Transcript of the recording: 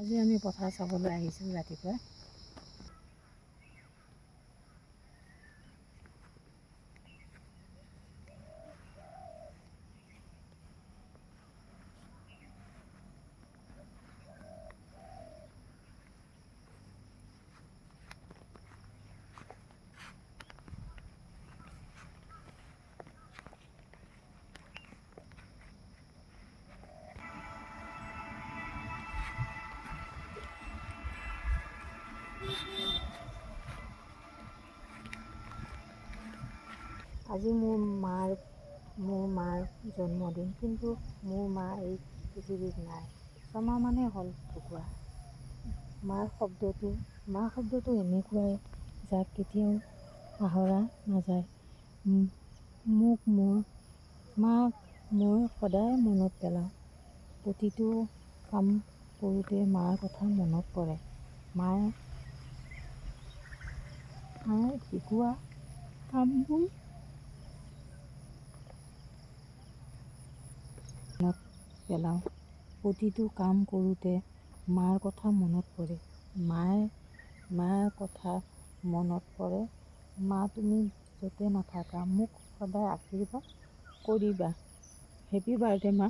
আজি আমি পথাৰ চাবলৈ আহিছোঁ ৰাতিপুৱা। আজি মোৰ মাৰ জন্মদিন, কিন্তু মোৰ মা এই পৃথিৱীত নাই। ছমাহমানেই হ'ল ঢুকুৱা। মাৰ শব্দটো এনেকুৱাই যাক কেতিয়াও পাহৰা নাযায়। মাক মই সদায় মনত পেলাওঁ। প্ৰতিটো কাম কৰোঁতে মাৰ কথা মনত পৰে। মায়ে শিকোৱা কামবোৰ মনত পেলাওঁ। প্ৰতিটো কাম কৰোঁতে মাৰ কথা মনত পৰে। মাৰ কথা মনত পৰে। মা, তুমি য'তে নাথাকা মোক সদায় আশীৰ্বাদ কৰিবা। হেপী বাৰ্থডে মা।